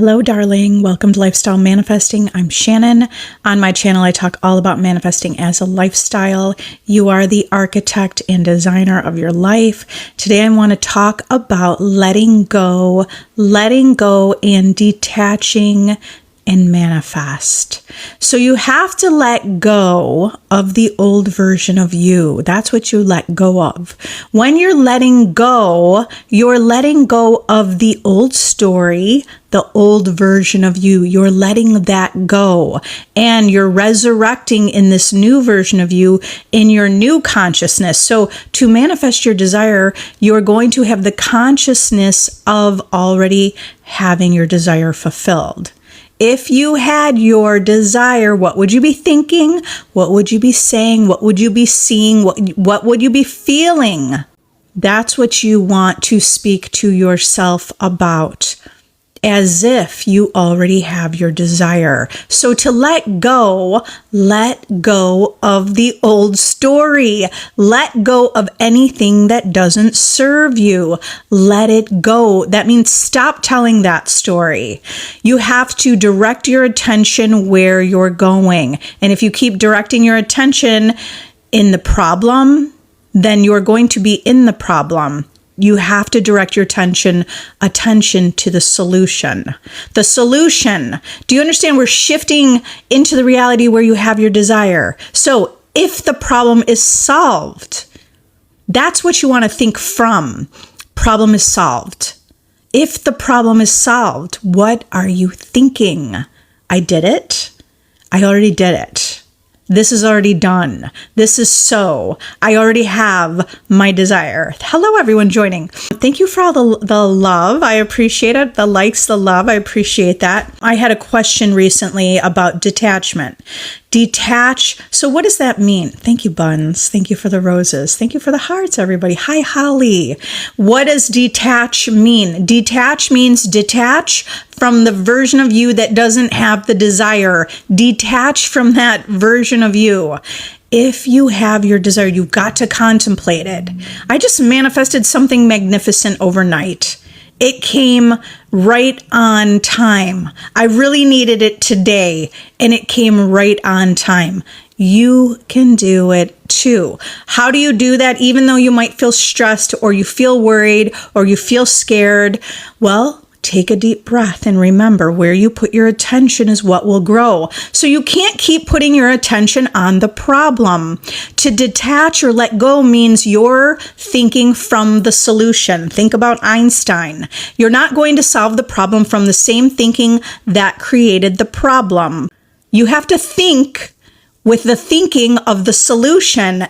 Hello, darling. Welcome to Lifestyle Manifesting. I'm Shannon. On my channel, I talk all about manifesting as a lifestyle. You are the architect and designer of your life. Today, I want to talk about letting go and detaching and manifest. So you have to let go of the old version of you. That's what you let go of. When you're letting go of the old story, the old version of you. You're letting that go, and you're resurrecting in this new version of you in your new consciousness. So to manifest your desire, you're going to have the consciousness of already having your desire fulfilled. If you had your desire, what would you be thinking? What would you be saying? What would you be seeing? What would you be feeling? That's what you want to speak to yourself about, as if you already have your desire. So to let go of the old story. Let go of anything that doesn't serve you. Let it go. That means stop telling that story. You have to direct your attention where you're going. And if you keep directing your attention in the problem, then you're going to be in the problem. You have to direct your attention to the solution. The solution. Do you understand? We're shifting into the reality where you have your desire. So if the problem is solved, that's what you want to think from. Problem is solved. If the problem is solved, what are you thinking? I did it. I already did it. This is already done. This is so. I already have my desire. Hello, everyone joining. Thank you for all the love. I appreciate it. The likes, the love. I appreciate that. I had a question recently about detachment. Detach. So what does that mean? Thank you, Buns. Thank you for the roses. Thank you for the hearts, everybody. Hi, Holly. What does detach mean? Detach means detach from the version of you that doesn't have the desire. Detach from that version of you. If you have your desire, you've got to contemplate it. I just manifested something magnificent overnight. It came right on time. I really needed it today, and it came right on time. You can do it too. How do you do that? Even though you might feel stressed, or you feel worried, or you feel scared, well, take a deep breath and remember, where you put your attention is what will grow. So you can't keep putting your attention on the problem. To detach or let go means you're thinking from the solution. Think about Einstein. You're not going to solve the problem from the same thinking that created the problem. You have to think with the thinking of the solution.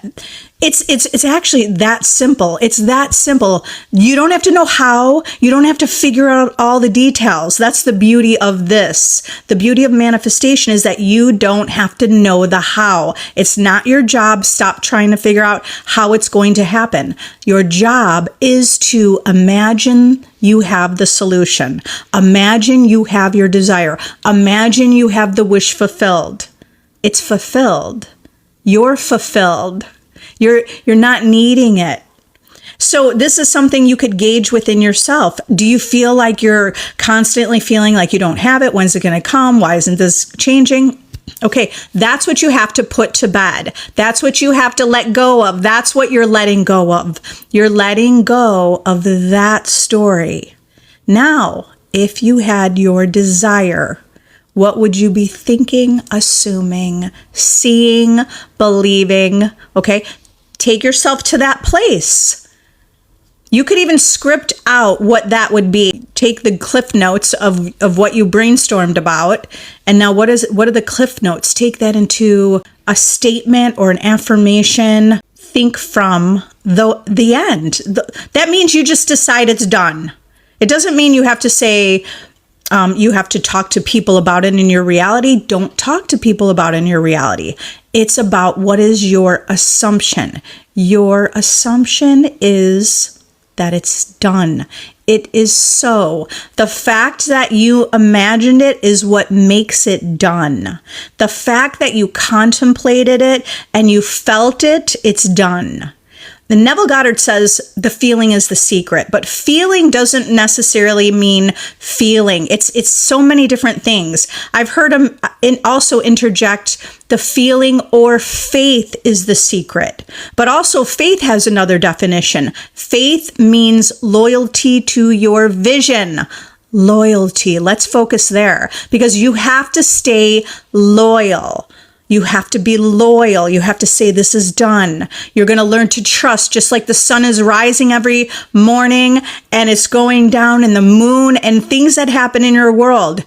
It's actually that simple. It's that simple. You don't have to know how. You don't have to figure out all the details. That's the beauty of this. The beauty of manifestation is that you don't have to know the how. It's not your job. Stop trying to figure out how it's going to happen. Your job is to imagine you have the solution. Imagine you have your desire. Imagine you have the wish fulfilled. It's fulfilled. You're fulfilled. You're not needing it. So this is something you could gauge within yourself. Do you feel like you're constantly feeling like you don't have it? When's it going to come? Why isn't this changing? Okay, that's what you have to put to bed. That's what you have to let go of. That's what you're letting go of. You're letting go of that story. Now, if you had your desire, what would you be thinking, assuming, seeing, believing? Okay, take yourself to that place. You could even script out what that would be. Take the cliff notes of what you brainstormed about. And now what are the cliff notes? Take that into a statement or an affirmation. Think from the end. That means you just decide it's done. It doesn't mean you have to say, you have to talk to people about it in your reality. Don't talk to people about it in your reality. It's about what is your assumption. Your assumption is that it's done. It is so. The fact that you imagined it is what makes it done. The fact that you contemplated it and you felt it, it's done. The Neville Goddard says the feeling is the secret, but feeling doesn't necessarily mean feeling. It's so many different things. I've heard him also interject the feeling or faith is the secret, but also faith has another definition. Faith means loyalty to your vision. Loyalty. Let's focus there because you have to stay loyal. You have to be loyal. You have to say, this is done. You're going to learn to trust, just like the sun is rising every morning and it's going down, and the moon and things that happen in your world.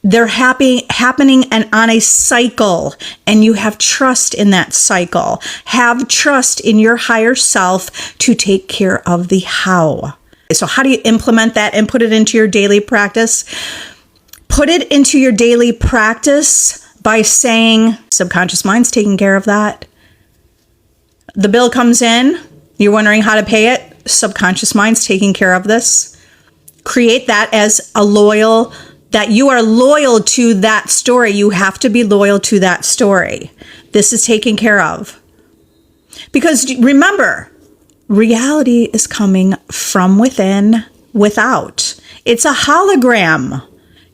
They're happening and on a cycle, and you have trust in that cycle. Have trust in your higher self to take care of the how. So how do you implement that and put it into your daily practice? Put it into your daily practice by saying, subconscious mind's taking care of that. The bill comes in, you're wondering how to pay it. Subconscious mind's taking care of this. Create that as a loyal, that you are loyal to that story. You have to be loyal to that story. This is taken care of. Because remember, reality is coming from within, without. It's a hologram.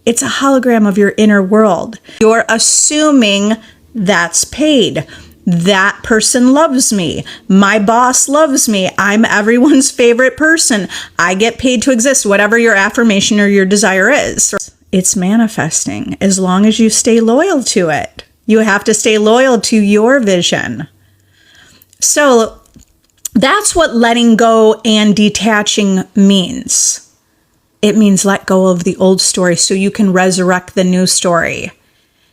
It's a hologram of your inner world. You're assuming that's paid. That person loves me. My boss loves me. I'm everyone's favorite person. I get paid to exist, whatever your affirmation or your desire is. It's manifesting as long as you stay loyal to it. You have to stay loyal to your vision. So that's what letting go and detaching means. It means let go of the old story so you can resurrect the new story.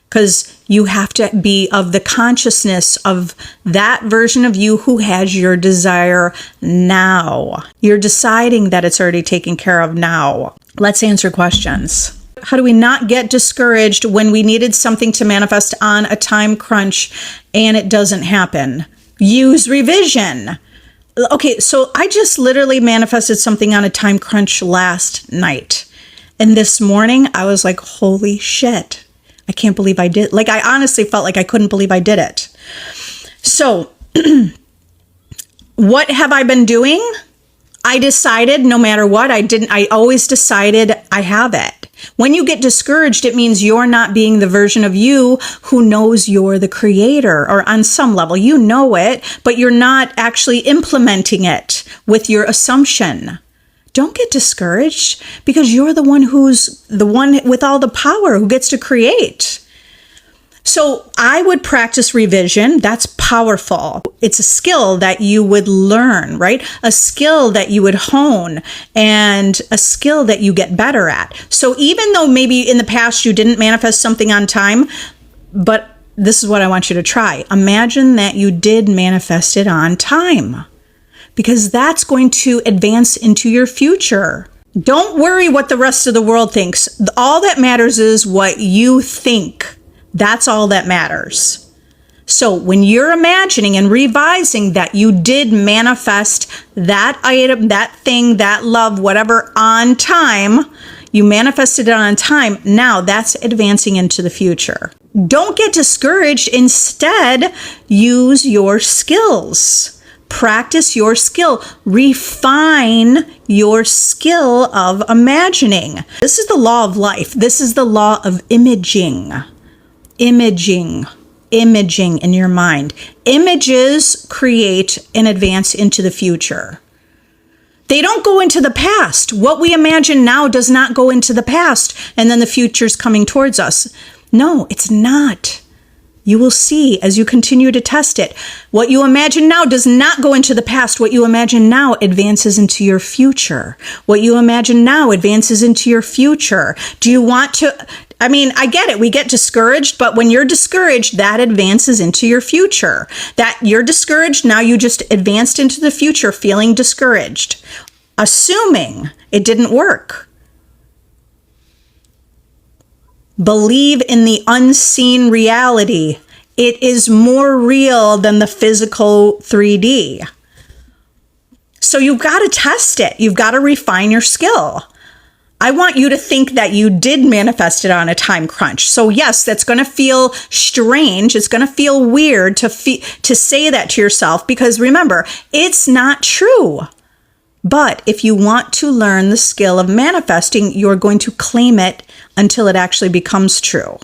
Because you have to be of the consciousness of that version of you who has your desire now. You're deciding that it's already taken care of now. Let's answer questions. How do we not get discouraged when we needed something to manifest on a time crunch and it doesn't happen? Use revision. Okay, so I just literally manifested something on a time crunch last night. And this morning, I was like, holy shit. I can't believe I did. Like, I honestly felt like I couldn't believe I did it. So, what have I been doing? I decided no matter what, I always decided I have it. When you get discouraged, it means you're not being the version of you who knows you're the creator, or on some level, you know it, but you're not actually implementing it with your assumption. Don't get discouraged because you're the one who's the one with all the power who gets to create. So I would practice revision. That's powerful. It's a skill that you would learn, right? A skill that you would hone and a skill that you get better at. So even though maybe in the past you didn't manifest something on time, but this is what I want you to try. Imagine that you did manifest it on time, because that's going to advance into your future. Don't worry what the rest of the world thinks. All that matters is what you think. That's all that matters. So when you're imagining and revising that you did manifest that item, that thing, that love, whatever on time, you manifested it on time. Now that's advancing into the future. Don't get discouraged. Instead, use your skills. Practice your skill. Refine your skill of imagining. This is the law of life. This is the law of imaging. Imaging in your mind. Images create and advance into the future. They don't go into the past. What we imagine now does not go into the past, and then the future's coming towards us. No, it's not. You will see as you continue to test it. What you imagine now does not go into the past. What you imagine now advances into your future. What you imagine now advances into your future. Do you want to... I get it. We get discouraged, but when you're discouraged, that advances into your future. That you're discouraged, now you just advanced into the future feeling discouraged, assuming it didn't work. Believe in the unseen reality. It is more real than the physical 3D. So you've got to test it. You've got to refine your skill. I want you to think that you did manifest it on a time crunch. So yes, that's going to feel strange. It's going to feel weird to say that to yourself, because remember, it's not true. But if you want to learn the skill of manifesting, you're going to claim it until it actually becomes true.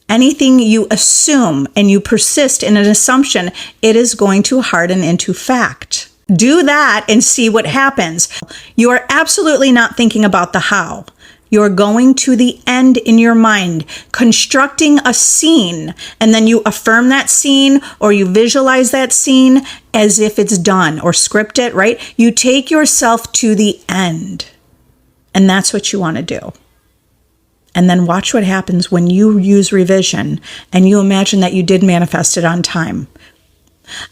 Anything you assume and you persist in an assumption, it is going to harden into fact. Do that and see what happens. You are absolutely not thinking about the how. You're going to the end in your mind, constructing a scene, and then you affirm that scene or you visualize that scene as if it's done, or script it, right? You take yourself to the end, and that's what you want to do. And then watch what happens when you use revision and you imagine that you did manifest it on time.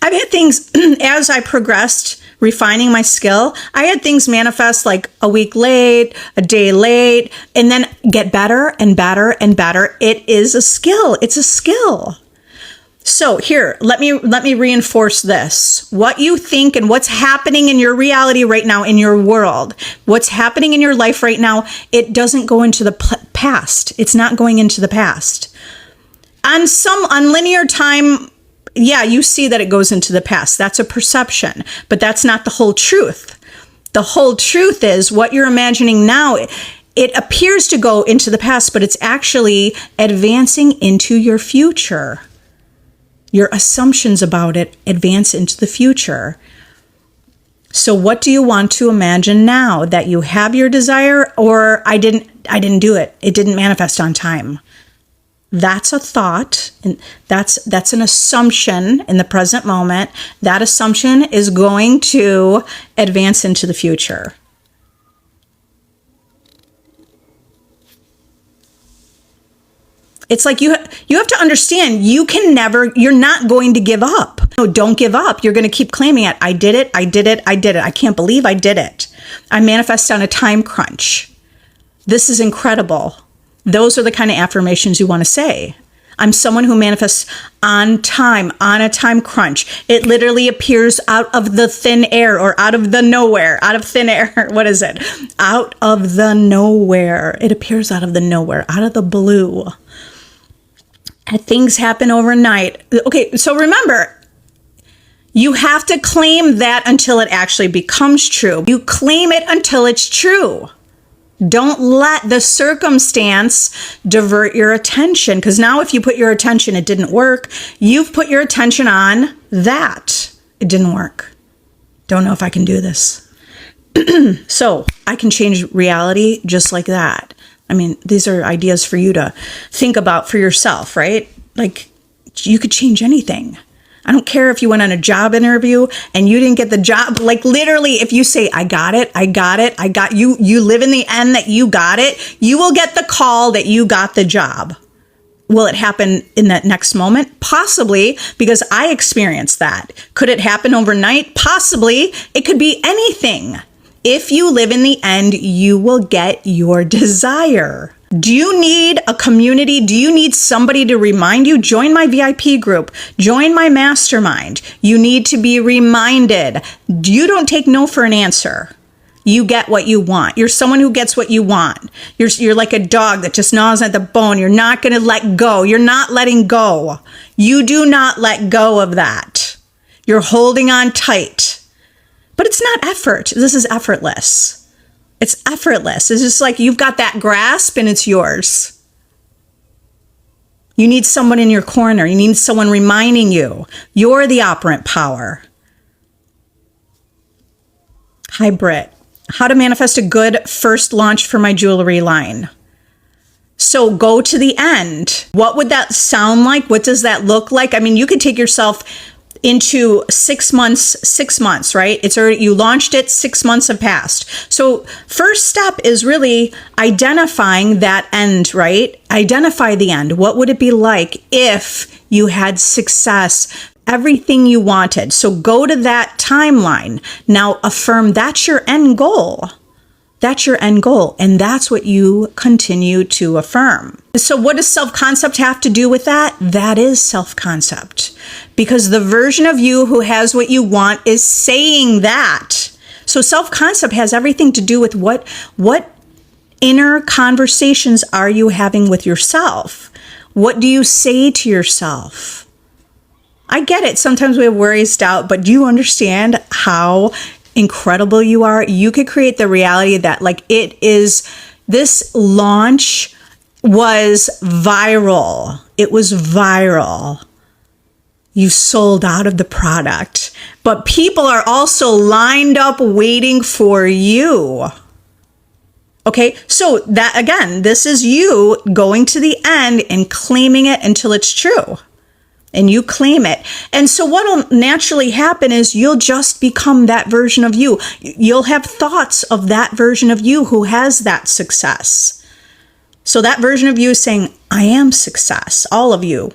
I've had things, as I progressed, refining my skill, I had things manifest like a week late, a day late, and then get better and better and better. It is a skill. It's a skill. So here, let me reinforce this. What you think and what's happening in your reality right now, in your world, what's happening in your life right now, it doesn't go into the past. It's not going into the past. On linear time, yeah, you see that it goes into the past. That's a perception, but that's not the whole truth. The whole truth is what you're imagining now. It appears to go into the past, but it's actually advancing into your future. Your assumptions about it advance into the future. So what do you want to imagine now? That you have your desire, or I didn't do it. It didn't manifest on time. That's a thought, and that's an assumption in the present moment. That assumption is going to advance into the future. It's like you have to understand, you're not going to give up. No, don't give up. You're going to keep claiming it. I did it. I can't believe I did it. I manifest on a time crunch. This is incredible. Those are the kind of affirmations you want to say. I'm someone who manifests on time, on a time crunch. It literally appears out of the thin air, or out of the nowhere, out of thin air. What is it? Out of the nowhere. It appears out of the nowhere, out of the blue. And things happen overnight. Okay, so remember, you have to claim that until it actually becomes true. You claim it until it's true. Don't let the circumstance divert your attention, because now if you put your attention, it didn't work. You've put your attention on that. It didn't work. Don't know if I can do this. So I can change reality just like that. I mean, these are ideas for you to think about for yourself, right? Like, you could change anything. I don't care if you went on a job interview and you didn't get the job. Like, literally, if you say, I got you, you live in the end that you got it, you will get the call that you got the job. Will it happen in that next moment? Possibly, because I experienced that. Could it happen overnight? Possibly. It could be anything. If you live in the end, you will get your desire. Do you need a community? Do you need somebody to remind you? Join my VIP group. Join my mastermind. You need to be reminded. You don't take no for an answer. You get what you want. You're someone who gets what you want. You're like a dog that just gnaws at the bone. You're not going to let go. You're not letting go. You do not let go of that. You're holding on tight. But it's not effort. This is effortless. It's effortless. It's just like you've got that grasp and it's yours. You need someone in your corner. You need someone reminding you. You're the operant power. Hi, Britt. How to manifest a good first launch for my jewelry line. So go to the end. What would that sound like? What does that look like? I mean, you could take yourself into 6 months, right? It's already, you launched it, 6 months have passed. So first step is really identifying that end, right? Identify the end. What would it be like if you had success, everything you wanted? So go to that timeline. Now affirm that's your end goal. That's your end goal. And that's what you continue to affirm. So what does self-concept have to do with that? That is self-concept. Because the version of you who has what you want is saying that. So self-concept has everything to do with what inner conversations are you having with yourself? What do you say to yourself? I get it. Sometimes we have worries, doubt, but do you understand how incredible you are? You could create the reality that this launch was viral. It was viral. You sold out of the product, but people are also lined up waiting for you. Okay, so that again, this is you going to the end and claiming it until it's true. And you claim it. And so what will naturally happen is you'll just become that version of you. You'll have thoughts of that version of you who has that success. So that version of you is saying, I am success, all of you.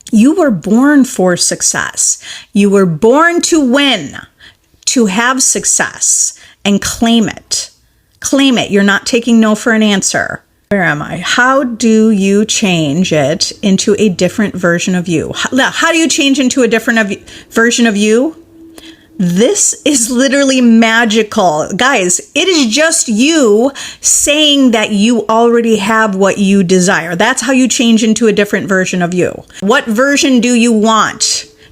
You were born for success. You were born to win, to have success, and claim it. Claim it. You're not taking no for an answer. Where am I? How do you change it into a different version of you? How do you change into a different version of you? This is literally magical. Guys, it is just you saying that you already have what you desire. That's how you change into a different version of you. What version do you want?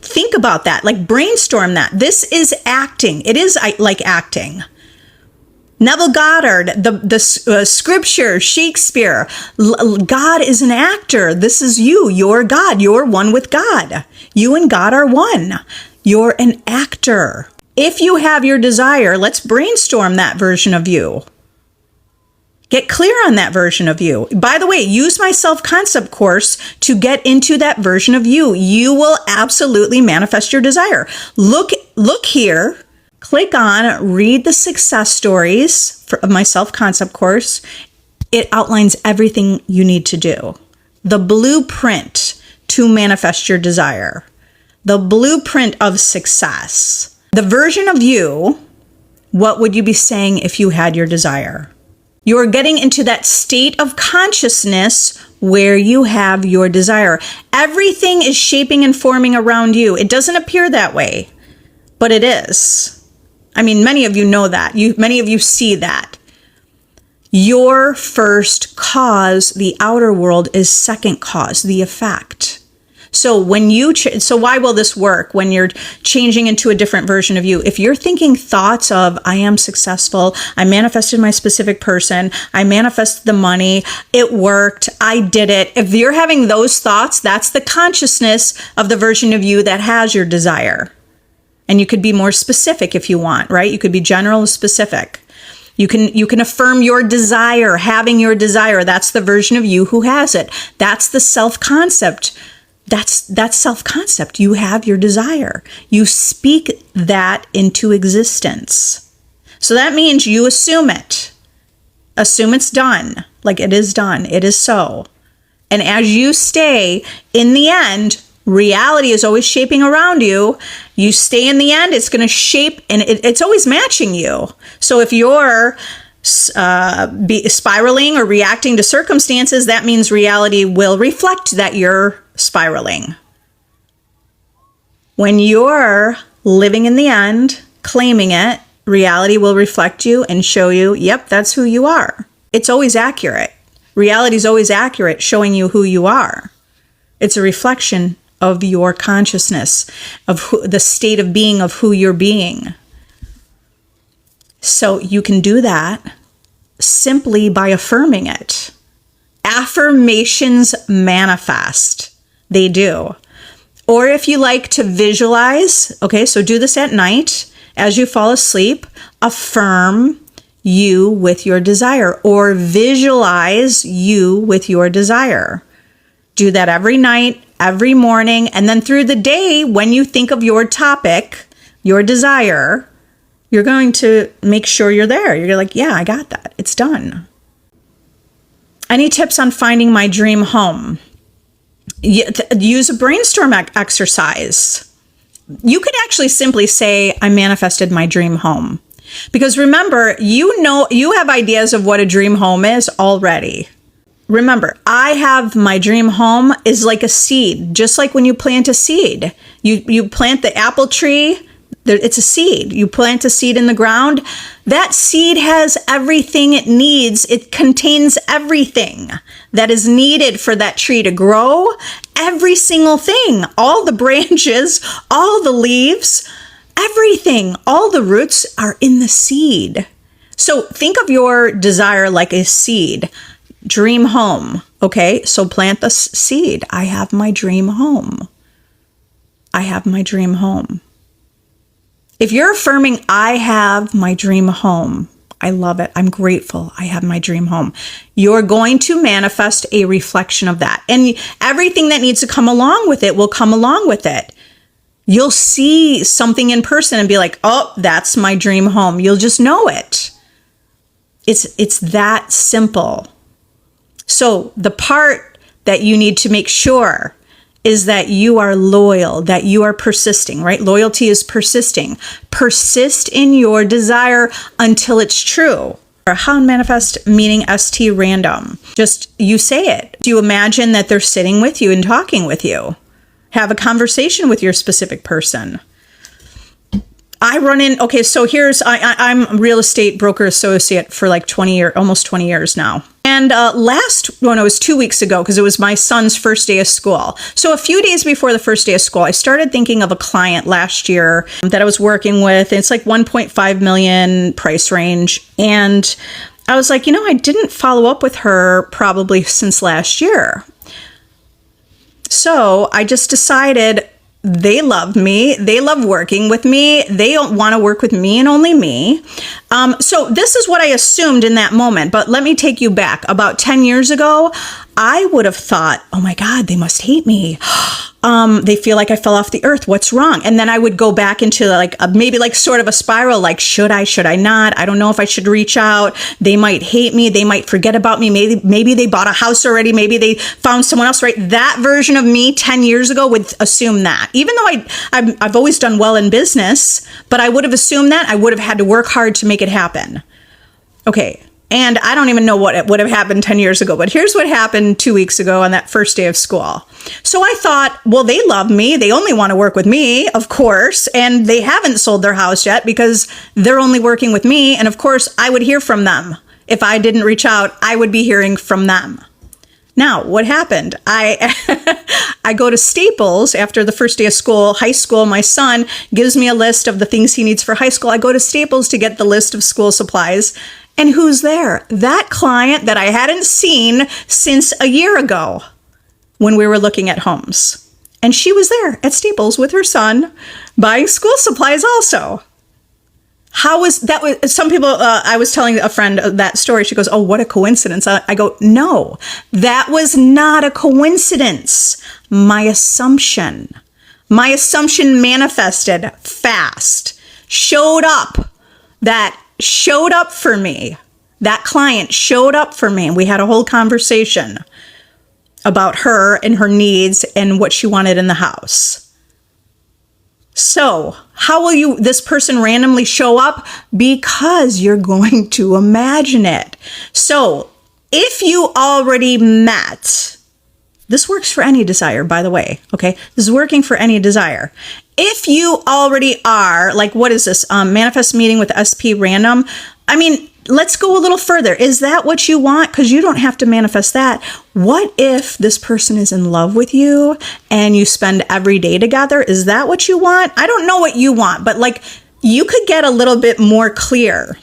Think about that. Like brainstorm that. This is acting. It is like acting. Neville Goddard, the scripture, Shakespeare. God is an actor. This is you. You're God. You're one with God. You and God are one. You're an actor. If you have your desire, let's brainstorm that version of you. Get clear on that version of you. By the way, use my self-concept course to get into that version of you. You will absolutely manifest your desire. Look here. Click on read the success stories of my self-concept course. It outlines everything you need to do. The blueprint to manifest your desire. The blueprint of success. The version of you, what would you be saying if you had your desire? You're getting into that state of consciousness where you have your desire. Everything is shaping and forming around you. It doesn't appear that way, but it is. I mean, many of you know that. Many of you see that. Your first cause, the outer world, is second cause, the effect. So so why will this work when you're changing into a different version of you? If you're thinking thoughts of, I am successful, I manifested my specific person, I manifested the money, it worked, I did it. If you're having those thoughts, that's the consciousness of the version of you that has your desire. And you could be more specific if you want, right? You could be general or specific. You can affirm your desire, having your desire. That's the version of you who has it. That's the self-concept. That's self-concept. You have your desire. You speak that into existence. So that means you assume it. Assume it's done. Like it is done. It is so. And as you stay, in the end, reality is always shaping around you. You stay in the end, it's going to shape, and it's always matching you. So if you're spiraling or reacting to circumstances, that means reality will reflect that you're spiraling. When you're living in the end, claiming it, reality will reflect you and show you, yep, that's who you are. It's always accurate. Reality is always accurate, showing you who you are. It's a reflection of your consciousness, of the state of being of who you're being. So you can do that simply by affirming it. Affirmations manifest. They do. Or if you like to visualize, okay, so do this at night as you fall asleep, affirm you with your desire, or visualize you with your desire. Do that every night, every morning, and then through the day, when you think of your topic, your desire, you're going to make sure you're there. You're like, yeah, I got that. It's done. Any tips on finding my dream home? Use a brainstorm exercise. You could actually simply say, I manifested my dream home. Because remember, you have ideas of what a dream home is already. Remember, I have my dream home is like a seed, just like when you plant a seed. You plant the apple tree, it's a seed. You plant a seed in the ground, That seed has everything it needs. It contains everything that is needed for that tree to grow. Every single thing, all the branches, all the leaves, everything, all the roots are in the seed. So think of your desire like a seed. Dream home. Okay, so plant the seed. I have my dream home. I have my dream home. If you're affirming, I have my dream home, I love it, I'm grateful, I have my dream home, you're going to manifest a reflection of that. And everything that needs to come along with it will come along with it. You'll see something in person and be like, oh, that's my dream home. You'll just know it. It's that simple. So the part that you need to make sure is that you are loyal, that you are persisting, right? Loyalty is persisting. Persist in your desire until it's true. How and manifest, meaning ST random. Just you say it. You imagine that they're sitting with you and talking with you. Have a conversation with your specific person. Okay, so I'm a real estate broker associate for like almost 20 years now. And it was 2 weeks ago, because it was my son's first day of school. So a few days before the first day of school, I started thinking of a client last year that I was working with. It's like 1.5 million price range. And I was like, I didn't follow up with her probably since last year. So I just decided they love me. They love working with me. They don't want to work with me and only me. So this is what I assumed in that moment. But let me take you back. About 10 years ago, I would have thought, oh my God, they must hate me. They feel like I fell off the earth. What's wrong? And then I would go back into maybe sort of a spiral, like, should I not? I don't know if I should reach out. They might hate me. They might forget about me. Maybe they bought a house already. Maybe they found someone else, right? That version of me 10 years ago would assume that. Even though I've always done well in business, but I would have assumed that. I would have had to work hard to make it happen. Okay. And I don't even know what would have happened 10 years ago, but here's what happened 2 weeks ago on that first day of school. So I thought, well, they love me. They only want to work with me, of course, and they haven't sold their house yet because they're only working with me. And of course, I would hear from them. If I didn't reach out, I would be hearing from them. Now, what happened? I go to Staples after the first day of school, high school. My son gives me a list of the things he needs for high school. I go to Staples to get the list of school supplies. And who's there? That client that I hadn't seen since a year ago when we were looking at homes. And she was there at Staples with her son buying school supplies also. How was that? Some people, I was telling a friend that story. She goes, oh, what a coincidence. I go, no, that was not a coincidence. My assumption manifested fast, showed up for me. That client showed up for me. And we had a whole conversation about her and her needs and what she wanted in the house. So how will this person randomly show up? Because you're going to imagine it. So if you already met, this works for any desire, by the way. Okay. This is working for any desire. If you already are, what is this? Manifest meeting with SP random. I mean, let's go a little further. Is that what you want? Because you don't have to manifest that. What if this person is in love with you and you spend every day together? Is that what you want? I don't know what you want, but you could get a little bit more clear.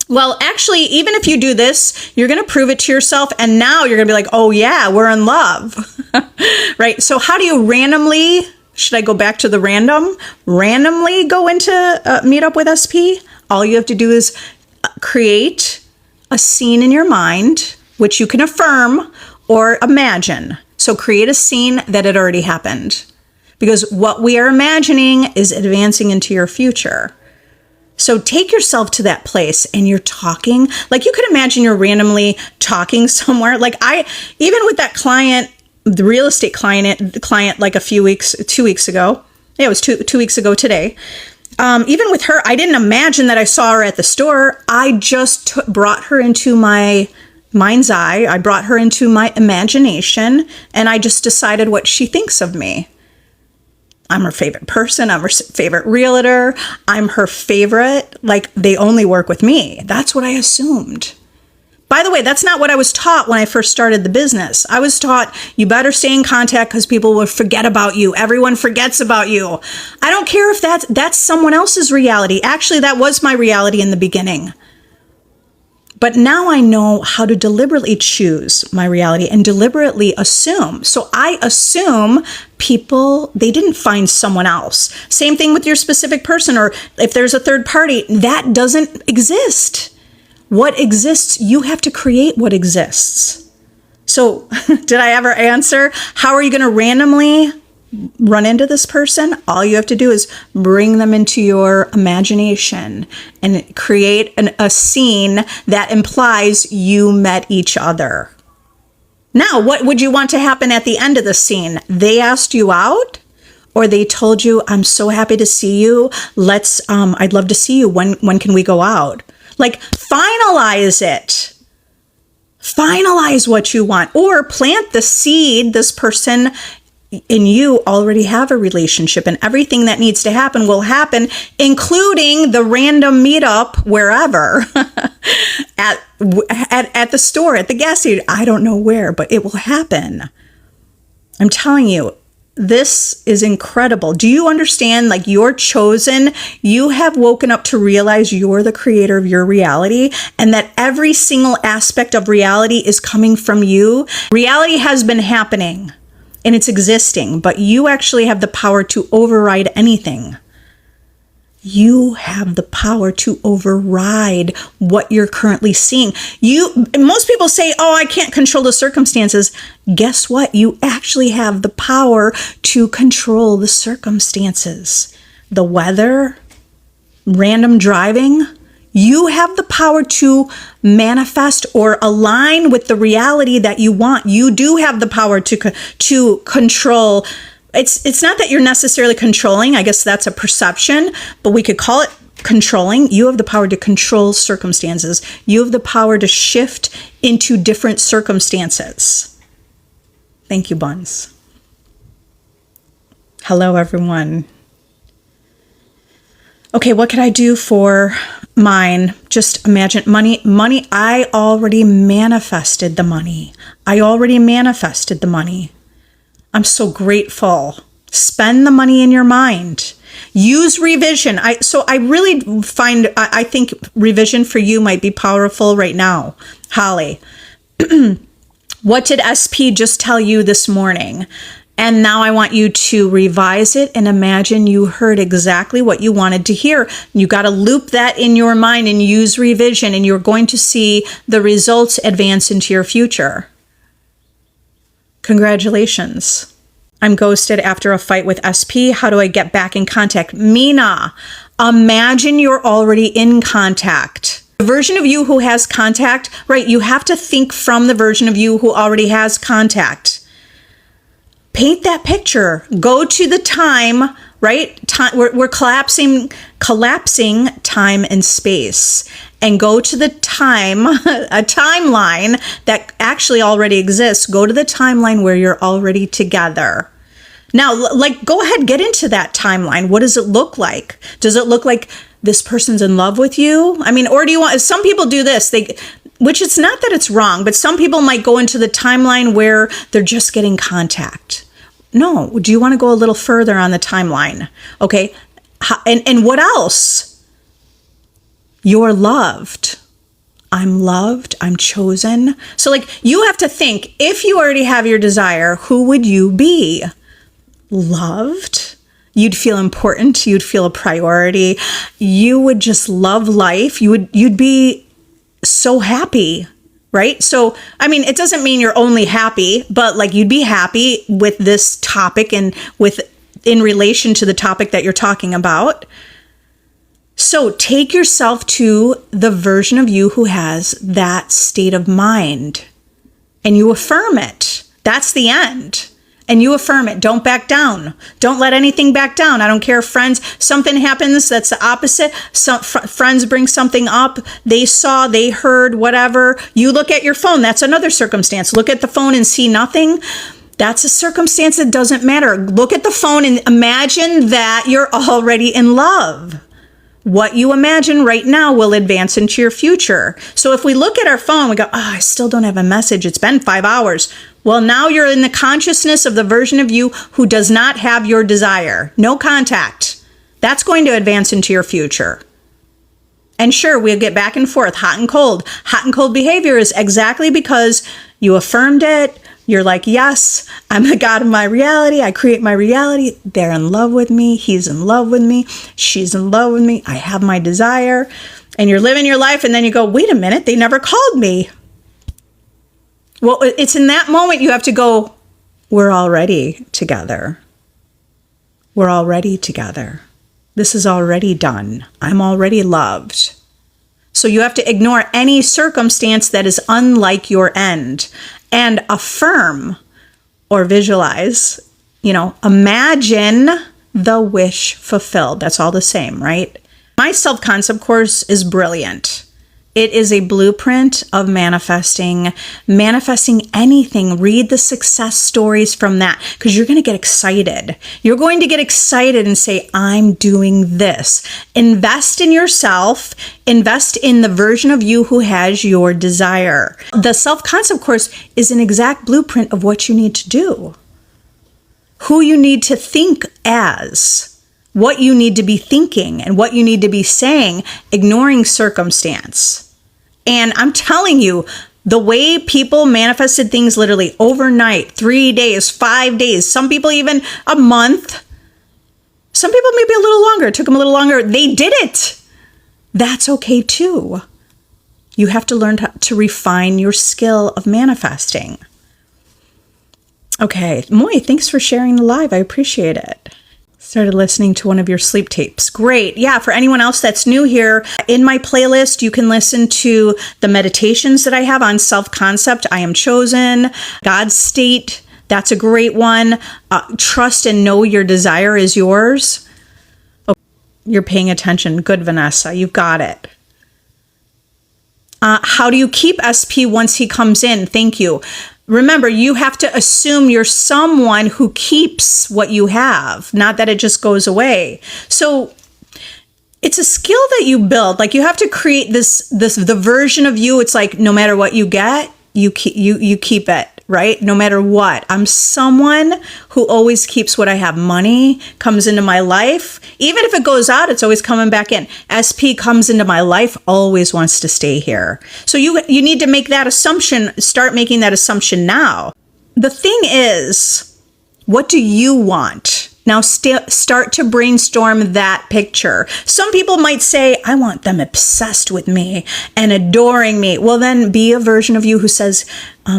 Well, actually, even if you do this, you're going to prove it to yourself. And now you're going to be like, oh yeah, we're in love, right? So how do you randomly, should I go back to the randomly go into meet up with SP? All you have to do is create a scene in your mind, which you can affirm or imagine. So create a scene that had already happened, because what we are imagining is advancing into your future. So take yourself to that place and you're talking, you could imagine you're randomly talking somewhere. Even with that client, the real estate client, a 2 weeks ago. Yeah, it was two weeks ago today. Even with her, I didn't imagine that I saw her at the store. I just brought her into my mind's eye. I brought her into my imagination, and I just decided what she thinks of me. I'm her favorite person. I'm her favorite realtor. I'm her favorite. Like, they only work with me. That's what I assumed. By the way, that's not what I was taught when I first started the business. I was taught you better stay in contact because people will forget about you. Everyone forgets about you. I don't care if that's someone else's reality. Actually, that was my reality in the beginning. But now I know how to deliberately choose my reality and deliberately assume. So I assume people, they didn't find someone else. Same thing with your specific person, or if there's a third party, that doesn't exist. What exists, you have to create what exists. So did I ever answer? How are you going to randomly run into this person? All you have to do is bring them into your imagination and create a scene that implies you met each other. Now, what would you want to happen at the end of the scene? They asked you out, or they told you, I'm so happy to see you. I'd love to see you. When can we go out? Like, finalize it. Finalize what you want, or plant the seed. This person and you already have a relationship, and everything that needs to happen will happen, including the random meetup wherever at the store, at the gas station. I don't know where, but it will happen. I'm telling you, this is incredible. Do you understand? Like, you're chosen. You have woken up to realize you're the creator of your reality, and that every single aspect of reality is coming from you. Reality has been happening and it's existing, but you actually have the power to override anything. You have the power to override what you're currently seeing. Most people say, oh, I can't control the circumstances. Guess what? You actually have the power to control the circumstances. The weather, random driving. You have the power to manifest or align with the reality that you want. You do have the power to control. It's not that you're necessarily controlling. I guess that's a perception, but we could call it controlling. You have the power to control circumstances. You have the power to shift into different circumstances. Thank you, Buns. Hello, everyone. Okay, what could I do for mine? Just imagine money. I already manifested the money. I'm so grateful. Spend the money in your mind. Use revision. I think revision for you might be powerful right now. Holly, what did SP just tell you this morning? And now I want you to revise it and imagine you heard exactly what you wanted to hear. You got to loop that in your mind and use revision, and you're going to see the results advance into your future. Congratulations. I'm ghosted after a fight with SP. How do I get back in contact? Mina, imagine you're already in contact. The version of you who has contact, right? You have to think from the version of you who already has contact. Paint that picture. Go to the time, right? We're collapsing time and space, and go to the time, a timeline that actually already exists. Go to the timeline where you're already together. Now, go ahead, get into that timeline. What does it look like? Does it look like this person's in love with you? I mean, or do you want, some people do this, which it's not that it's wrong, but some people might go into the timeline where they're just getting contact. No, do you want to go a little further on the timeline? Okay, and what else? You're loved. I'm chosen. So you have to think, if you already have your desire, who would you be? Loved. You'd feel important. You'd feel a priority. You would just love life. You'd be so happy, right? So, I mean, it doesn't mean you're only happy, but you'd be happy with this topic and in relation to the topic that you're talking about. So take yourself to the version of you who has that state of mind, and you affirm it. That's the end. And you affirm it. Don't back down. Don't let anything back down. I don't care if something happens that's the opposite. Some friends bring something up. They saw, they heard, whatever. You look at your phone. That's another circumstance. Look at the phone and see nothing. That's a circumstance that doesn't matter. Look at the phone and imagine that you're already in love. What you imagine right now will advance into your future. So if we look at our phone, we go, I still don't have a message. It's been 5 hours. Well, now you're in the consciousness of the version of you who does not have your desire. No contact. That's going to advance into your future. And sure, we'll get back and forth, hot and cold. Hot and cold behavior is exactly because you affirmed it. You're like, yes, I'm the God of my reality. I create my reality. They're in love with me. He's in love with me. She's in love with me. I have my desire. And you're living your life. And then you go, wait a minute, they never called me. Well, it's in that moment you have to go, we're already together. We're already together. This is already done. I'm already loved. So you have to ignore any circumstance that is unlike your end and affirm or visualize, imagine the wish fulfilled. That's all the same, right? My self-concept course is brilliant. It is a blueprint of manifesting anything. Read the success stories from that because you're going to get excited. You're going to get excited and say, I'm doing this. Invest in yourself. Invest in the version of you who has your desire. The self-concept course is an exact blueprint of what you need to do, who you need to think as, what you need to be thinking and what you need to be saying, ignoring circumstance. And I'm telling you, the way people manifested things literally overnight, 3 days, 5 days, some people even a month, some people maybe a little longer, it took them a little longer. They did it. That's okay too. You have to learn to refine your skill of manifesting. Okay, Moy, thanks for sharing the live. I appreciate it. Started listening to one of your sleep tapes. Great. Yeah, for anyone else that's new here, in my playlist, you can listen to the meditations that I have on self-concept. I am chosen. God's state. That's a great one. Trust and know your desire is yours. Oh, you're paying attention. Good, Vanessa. You've got it. How do you keep SP once he comes in? Thank you. Remember, you have to assume you're someone who keeps what you have, not that it just goes away. So it's a skill that you build. Like you have to create the version of you. It's like no matter what you get, you keep it, right? No matter what. I'm someone who always keeps what I have. Money comes into my life. Even if it goes out, it's always coming back in. SP comes into my life, always wants to stay here. So you need to make that assumption, start making that assumption now. The thing is, what do you want? Now start to brainstorm that picture. Some people might say, I want them obsessed with me and adoring me. Well, then be a version of you who says,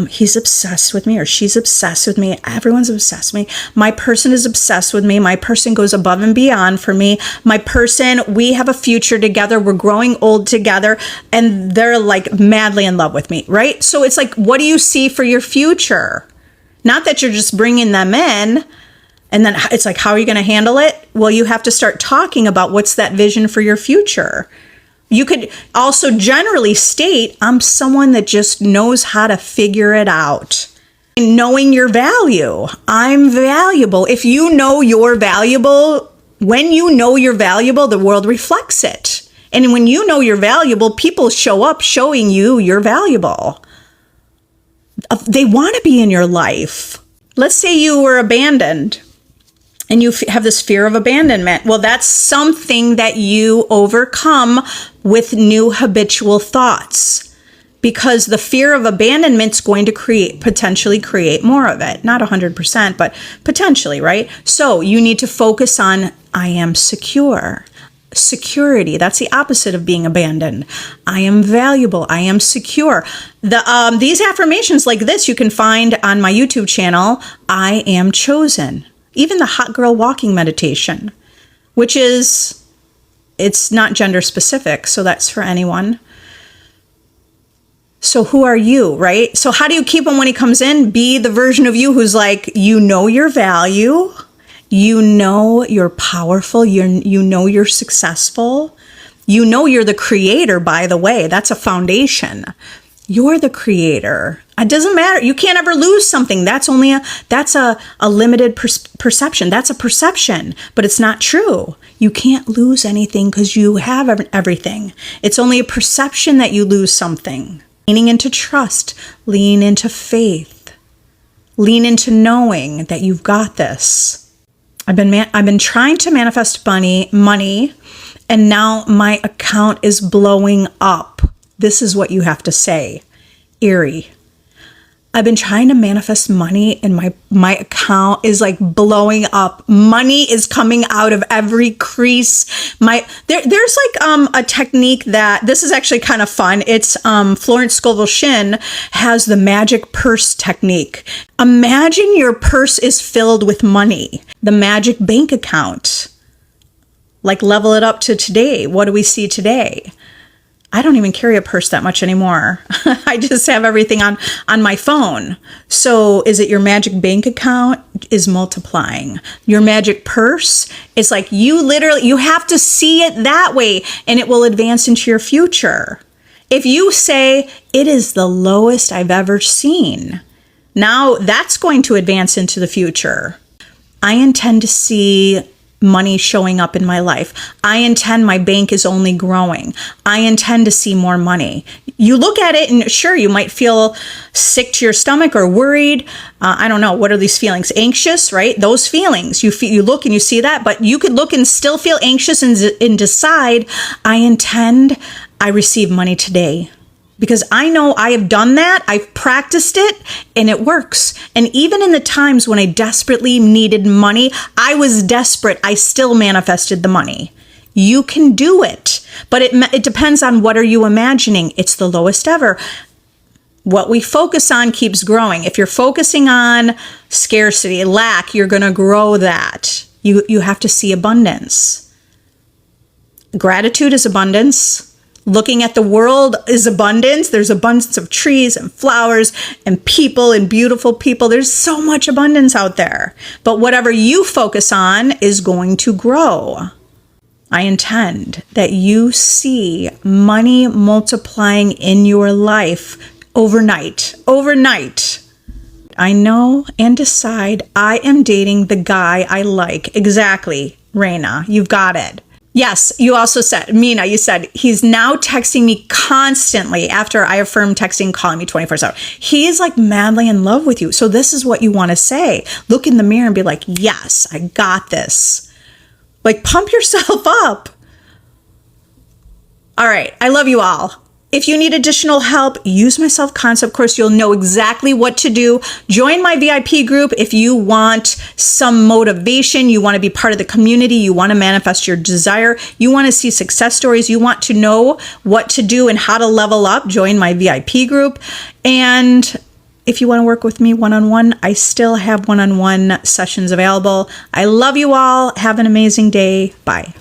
he's obsessed with me or she's obsessed with me. Everyone's obsessed with me. My person is obsessed with me. My person goes above and beyond for me. My person, we have a future together. We're growing old together and they're like madly in love with me, right? So it's like, what do you see for your future? Not that you're just bringing them in. And then it's like, how are you going to handle it? Well, you have to start talking about what's that vision for your future. You could also generally state, I'm someone that just knows how to figure it out. Knowing your value. I'm valuable. If you know you're valuable, when you know you're valuable, the world reflects it. And when you know you're valuable, people show up showing you you're valuable. They want to be in your life. Let's say you were abandoned. And you have this fear of abandonment. Well, that's something that you overcome with new habitual thoughts because the fear of abandonment is going to potentially create more of it. Not 100%, but potentially, right? So you need to focus on, I am secure. Security. That's the opposite of being abandoned. I am valuable. I am secure. These affirmations like this you can find on my YouTube channel. I am chosen. Even the hot girl walking meditation, which it's not gender specific. So that's for anyone. So who are you, right? So how do you keep him when he comes in? Be the version of you who's like, you know your value. You know you're powerful. You know you're successful. You know you're the creator, by the way. That's a foundation. You're the creator. It doesn't matter. You can't ever lose something. That's a limited perception. That's a perception, but it's not true. You can't lose anything because you have everything. It's only a perception that you lose something. Leaning into trust, lean into faith, lean into knowing that you've got this. I've been trying to manifest money, and now my account is blowing up. This is what you have to say. Eerie. I've been trying to manifest money and my account is like blowing up. Money is coming out of every crease. There's like a technique that, this is actually kind of fun. It's Florence Scovel Shinn has the magic purse technique. Imagine your purse is filled with money. The magic bank account. Like level it up to today. What do we see today? I don't even carry a purse that much anymore. I just have everything on my phone. So is it your magic bank account is multiplying? Your magic purse is like you have to see it that way and it will advance into your future. If you say it is the lowest I've ever seen, now that's going to advance into the future. I intend to see money showing up in my life. I intend my bank is only growing. I intend to see more money. You look at it and sure, you might feel sick to your stomach or worried. I don't know. What are these feelings? Anxious, right? Those feelings. You look and you see that, but you could look and still feel anxious and decide, I receive money today. Because I know I have done that, I've practiced it, and it works. And even in the times when I desperately needed money, I was desperate, I still manifested the money. You can do it, but it depends on what are you imagining. It's the lowest ever. What we focus on keeps growing. If you're focusing on scarcity, lack, you're going to grow that. You have to see abundance. Gratitude is abundance. Looking at the world is abundance. There's abundance of trees and flowers and people and beautiful people. There's so much abundance out there. But whatever you focus on is going to grow. I intend that you see money multiplying in your life overnight. I know and decide I am dating the guy I like. Exactly, Raina, you've got it. Yes, you also said, Mina, you said, he's now texting me constantly after I affirmed texting, calling me 24/7. He is like madly in love with you. So this is what you want to say. Look in the mirror and be like, yes, I got this. Like pump yourself up. All right. I love you all. If you need additional help, use my self-concept course. You'll know exactly what to do. Join my VIP group if you want some motivation, you want to be part of the community, you want to manifest your desire, you want to see success stories, you want to know what to do and how to level up, join my VIP group. And if you want to work with me one-on-one, I still have one-on-one sessions available. I love you all. Have an amazing day. Bye.